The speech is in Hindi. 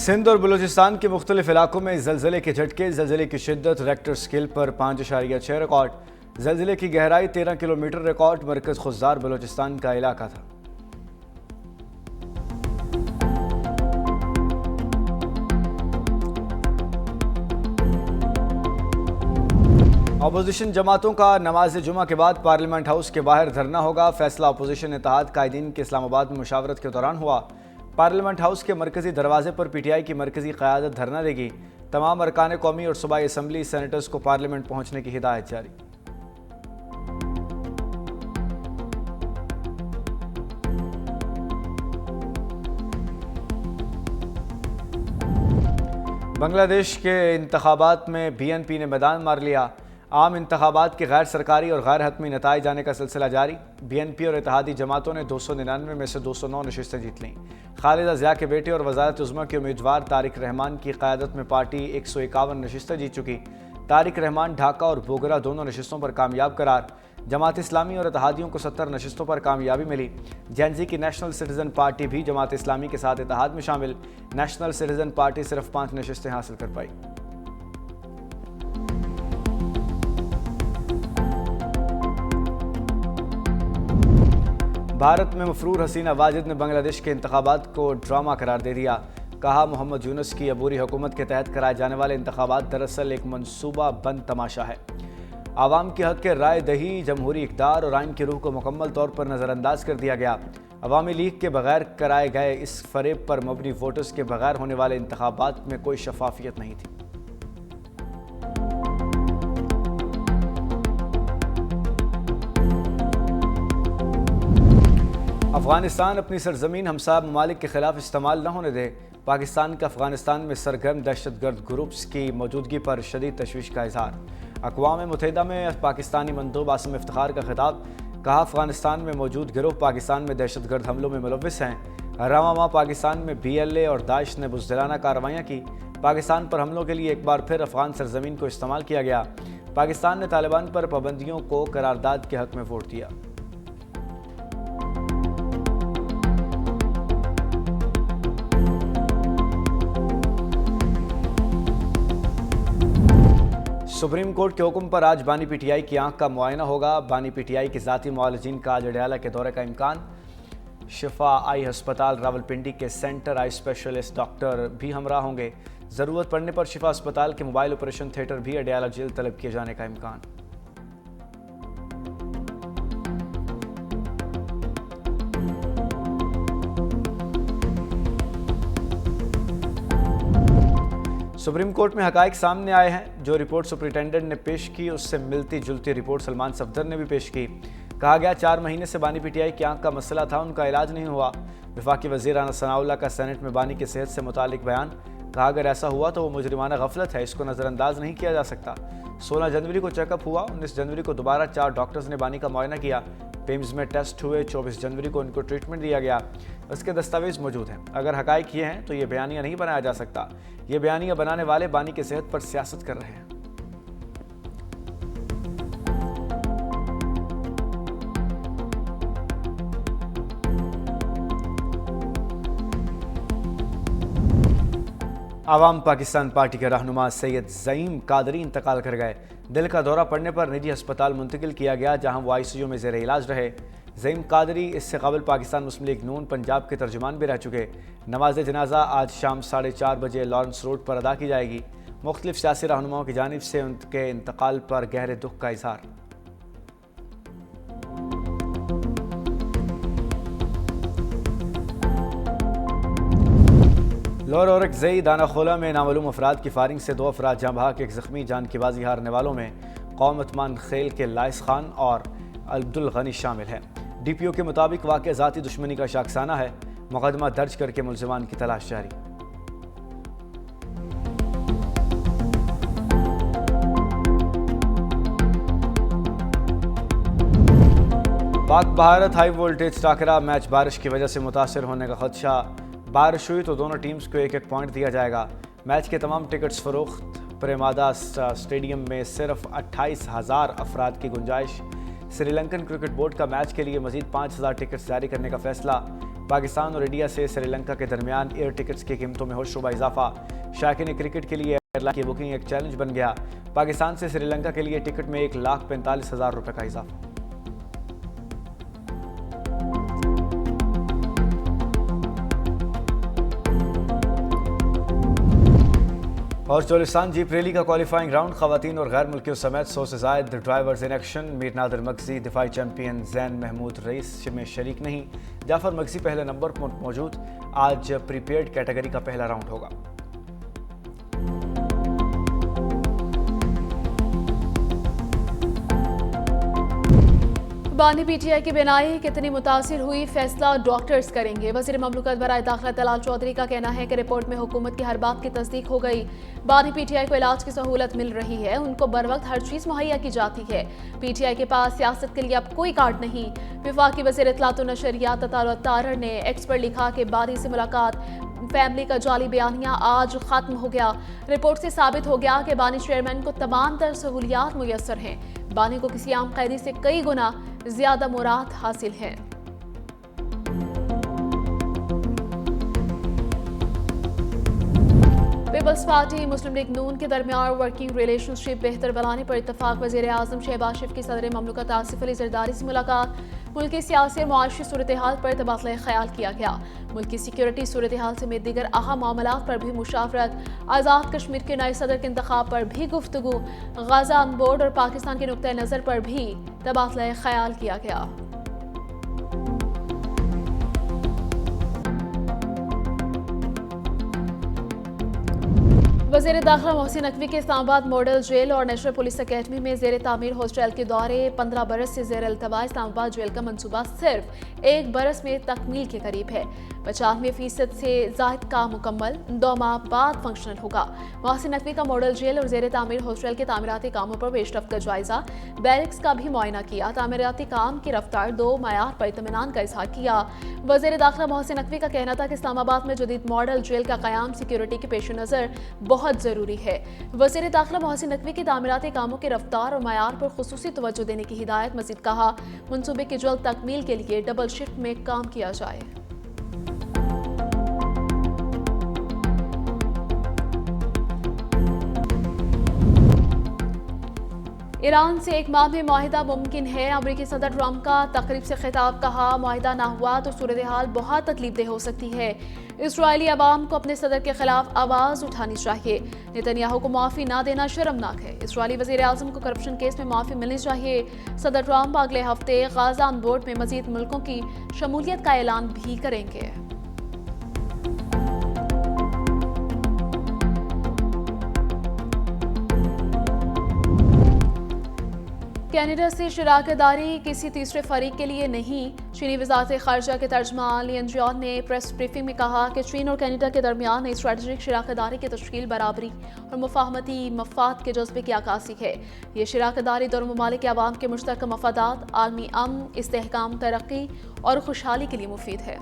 सिंध और बलूचिस्तान के मुख्तलिफ इलाकों में ज़लज़ले के झटके, ज़लज़ले की शिद्दत रेक्टर स्केल पर 5.6 रिकॉर्ड। ज़लज़ले की गहराई 13 किलोमीटर रिकॉर्ड। मरकज़ खुज़दार बलूचिस्तान का इलाका था। अपोजिशन जमातों का नमाज जुमा के बाद पार्लियामेंट हाउस के बाहर धरना होगा। फैसला अपोजिशन इत्तेहाद कायदीन के इस्लामाबाद में मुशावरत के दौरान हुआ। पार्लियामेंट हाउस के मरकजी दरवाजे पर पीटीआई की मरकजी क़यादत धरना देगी। तमाम अरकान कौमी और सूबाई असम्बली सेनेटर्स को पार्लियामेंट पहुंचने की हिदायत जारी। बांग्लादेश के इंतखाबात में बीएनपी ने मैदान मार लिया। आम इंतखाबात के गैर सरकारी और गैर हतमी नताइज आने का सिलसिला जारी। बीएनपी और इत्तेहादी जमातों ने 299 में से 209 नशिस्तें जीत लीं। खालिदा ज़िया के बेटे और वज़ारत उज़्मा के उम्मीदवार तारिक रहमान की क़यादत में पार्टी 151 नशिस्तें जीत चुकी। तारिक रहमान ढाका और बोगरा दोनों नशिस्तों पर कामयाब करार। जमात इस्लामी और इत्तेहादियों को 70 नशिस्तों पर कामयाबी मिली। जेनजी की नेशनल सिटीज़न पार्टी भी जमात इस्लामी के साथ इत्तेहाद में शामिल। नेशनल सिटीज़न पार्टी सिर्फ 5 नशिस्तें हासिल कर पाई। भारत में मफरूर हसीना वाजिद ने बांग्लादेश के इंतखाबात को ड्रामा करार दे दिया। कहा, मोहम्मद यूनुस की अबूरी हुकूमत के तहत कराए जाने वाले इंतखाबात दरअसल एक मनसूबा बंद तमाशा है। आवाम के हक के राय दही, जमहूरी इक़्तिदार और आइन की रूह को मुकम्मल तौर पर नज़रअंदाज कर दिया गया। अवामी लीग के बगैर कराए गए इस फरेब पर मबनी वोटर्स के बगैर होने वाले इंतखाबात में कोई शफाफियत नहीं थी। अफगानिस्तान अपनी सरजमीन हमसाब ममालिक के खिलाफ इस्तेमाल न होने दे। पाकिस्तान का अफगानिस्तान में सरगर्म दहशतगर्द ग्रुप्स की मौजूदगी पर शदीद तशवीश का इजहार। अक़वाम मुत्तहिदा में पाकिस्तानी मंदूब आसिम इफ्तिखार का खिताब। कहा, अफगानिस्तान में मौजूद गिरोह पाकिस्तान में दहशतगर्द हमलों में मुलव्विस हैं। रवां माह पाकिस्तान में BLA और दाइश ने बुज़दिलाना कार्रवाइयाँ की। पाकिस्तान पर हमलों के लिए एक बार फिर अफगान सरजमीन को इस्तेमाल किया गया। पाकिस्तान ने तालिबान पर पाबंदियों को करारदाद के हक में वोट दिया। सुप्रीम कोर्ट के हुक्म पर आज बानी पीटीआई की आंख का मुआयना होगा। बानी पीटीआई के ज़ाती मुआलजीन का आज अडयाला के दौरे का इम्कान। शिफा आई अस्पताल रावलपिंडी के सेंटर आई स्पेशलिस्ट डॉक्टर भी हमरा होंगे। ज़रूरत पड़ने पर शिफा अस्पताल के मोबाइल ऑपरेशन थिएटर भी अडयाला जेल तलब किए जाने का इम्कान। सुप्रीम कोर्ट में हकाइक सामने आए हैं। जो रिपोर्ट सुप्रिटेंडेंट ने पेश की उससे मिलती जुलती रिपोर्ट सलमान सफदर ने भी पेश की। कहा गया, 4 महीने से बानी पीटीआई की आंख का मसला था, उनका इलाज नहीं हुआ। वफाकी वज़ीर राना सनाउल्लाह का सेनेट में बानी की सेहत से मुतालिक बयान। कहा, अगर ऐसा हुआ तो वो मुजरिमाना गफलत है, इसको नज़रअंदाज नहीं किया जा सकता। 16 जनवरी को चेकअप हुआ। 19 जनवरी को दोबारा 4 डॉक्टर्स ने बानी का मुआयना किया। पेम्स में टेस्ट हुए। 24 जनवरी को उनको ट्रीटमेंट दिया गया। उसके दस्तावेज मौजूद हैं। अगर हकाइक ये हैं तो ये बयानिया नहीं बनाया जा सकता। ये बयानिया बनाने वाले बानी की सेहत पर सियासत कर रहे हैं। आवाम पाकिस्तान पार्टी के रहनुमा सैयद ज़ईम कादरी इंतकाल कर गए। दिल का दौरा पड़ने पर निजी अस्पताल मुंतकिल किया गया, जहां वो ICU में ज़ेर इलाज रहे। ज़ईम कादरी इससे कबल पाकिस्तान मुस्लिम लीग नून पंजाब के तर्जुमान भी रह चुके। नमाज जनाजा आज शाम 4:30 बजे लॉरेंस रोड पर अदा की जाएगी। मुख्तलिफ सियासी रहनुमाओं की जानिब से उनके इंतकाल पर गहरे दुख का इजहार। लाहौर और ज़ई दानाखोला में नामालूम अफराद की फायरिंग से 2 अफराद जाँ बहक, 1 ज़ख्मी। जान की बाजी हारने वालों में कौमतमान खेल के लाइस खान और अब्दुल गनी शामिल हैं। DPO के मुताबिक वाक़या ज़ाती दुश्मनी का शाखसाना है। मुकदमा दर्ज करके मुल्ज़िमान की तलाश जारी। Pak Bharat high voltage टाकरा match बारिश की वजह से मुतासर होने का खदशा। बारिश हुई तो दोनों टीम्स को 1-1 पॉइंट दिया जाएगा। मैच के तमाम टिकट्स फरोख्त। प्रेमादा स्टेडियम में सिर्फ 28,000 अफराद की गुंजाइश। श्रीलंकन क्रिकेट बोर्ड का मैच के लिए मजीद 5,000 टिकट्स जारी करने का फैसला। पाकिस्तान और इंडिया से श्रीलंका के दरमियान एयर टिकट्स की कीमतों में हो शुबा इजाफा। शायकीन क्रिकेट के लिए एयरलाइन की बुकिंग एक चैलेंज बन गया। पाकिस्तान से श्रीलंका के लिए टिकट में 1,45,000 रुपये का इजाफा। और चोलिस्तान जीप रैली का क्वालिफाइंग राउंड, खवातीन और गैर मुल्कियों समेत 100 से ज़ायद drivers in action. Mir Nadir Magsi दिफाई चैंपियन जैन महमूद रईस में शरीक नहीं। जाफर मगजी पहले नंबर पर मौजूद। आज प्रीपेड कैटेगरी का पहला राउंड होगा। बानी पीटीआई की बिनाई कितनी मुतासिर हुई, फैसला डॉक्टर्स करेंगे। वज़ीर ममलकत बराए दाखिला दलाल चौधरी का कहना है कि रिपोर्ट में हुकूमत की हर बात की तस्दीक हो गई। बानी पीटीआई को इलाज की सहूलत मिल रही है, उनको बर वक्त हर चीज़ मुहैया की जाती है। पीटीआई के पास सियासत के लिए अब कोई कार्ड नहीं। वफाकी वज़ीर इत्तलात व नशरियात अता तारर ने एक्स पर लिखा कि बानी से मुलाकात फैमिली का जाली बयानिया आज खत्म हो गया। रिपोर्ट से साबित हो गया कि बानी चेयरमैन को तमाम तर सहूलियात मुयसर हैं। बानी को किसी आम कैदी से कई गुना ज्यादा मुराद हासिल है। पीपल्स पार्टी मुस्लिम लीग नून के दरमियान वर्किंग रिलेशनशिप बेहतर बनाने पर इत्तफाक। वज़ीर आज़म शहबाज शरीफ की सदर ममलकत आसिफ अली जरदारी से मुलाकात। मुल्क की सियासी और मुआशी सूरत हाल पर तबादला ख्याल किया गया। मुल्क की सिक्योरिटी सूरत हाल समेत दीगर अहम मामलात पर भी मुशावरत। आज़ाद कश्मीर के नए सदर के इंतखाब पर भी गुफ्तगू। गाज़ा ऑन बोर्ड और पाकिस्तान के नुक्ता नज़र पर भी तबादला ख्याल किया गया। वज़ीर दाखिला मोहसिन नकवी के इस्लामाबाद मॉडल जेल और नेशनल पुलिस अकेडमी में ज़ेर तामीर हॉस्टल के दौरे। 15 बरस से ज़ेर अल्तवा इस्लामाबाद जेल का मनसूबा सिर्फ 1 बरस में तकमील के करीब है। 95% से ज़ायद का मुकम्मल, 2 माह बाद फंक्शनल होगा। मोहसिन नकवी का मॉडल जेल और ज़ेर तामीर हॉस्टल के तामीराती कामों पर पेशरफ्त का जायजा। बैरिक्स का भी मुआयना किया। तामीराती काम की रफ्तार 2 मयार पर इत्मीनान का इज़हार किया। वज़ीर दाखिला मोहसिन नकवी का कहना था कि इस्लामाबाद में जदीद मॉडल जेल का क़याम सिक्योरिटी के पेश नज़र बहुत ज़रूरी है। वज़ीर दाखिला मोहसिन नकवी की तामीराती कामों की रफ्तार और मयार पर खुसूसी तवज्जो देने की हिदायत। मज़ीद कहा, मनसूबे की जल्द तकमील के लिए डबल शिफ्ट में काम किया जाए। ईरान से 1 माह में मुआहिदा मुमकिन है। अमरीकी सदर ट्रंप का तकरीब से खिताब। कहा, मुआहिदा ना हुआ तो सूरत हाल बहुत तकलीफदेह हो सकती है। इजरायली अवाम को अपने सदर के खिलाफ आवाज़ उठानी चाहिए। नेतन्याहू को माफ़ी ना देना शर्मनाक है। इजरायली वज़ीर आज़म को करप्शन केस में माफ़ी मिलनी चाहिए। सदर ट्रंप अगले हफ्ते गाज़ा ऑन बोर्ड में मज़ीद मुल्कों की शमूलियत का ऐलान भी करेंगे। कनाडा से शराकतदारी किसी तीसरे फरीक के लिए नहीं। चीनी वज़ारत ख़ारजा के तर्जमान लियन जियान ने प्रेस ब्रीफिंग में कहा कि चीन और कनाडा के दरमियान नई स्ट्रेटेजिक शराकतदारी की तश्कील बराबरी और मुफाहमती मफाद के जज्बे की अक्कासी है। ये शराकतदारी दोनों ममालिक के अवाम के मुश्तरका मफादात, आलमी अमन, इस्तेहकाम, तरक्की और खुशहाली के लिए मुफीद है।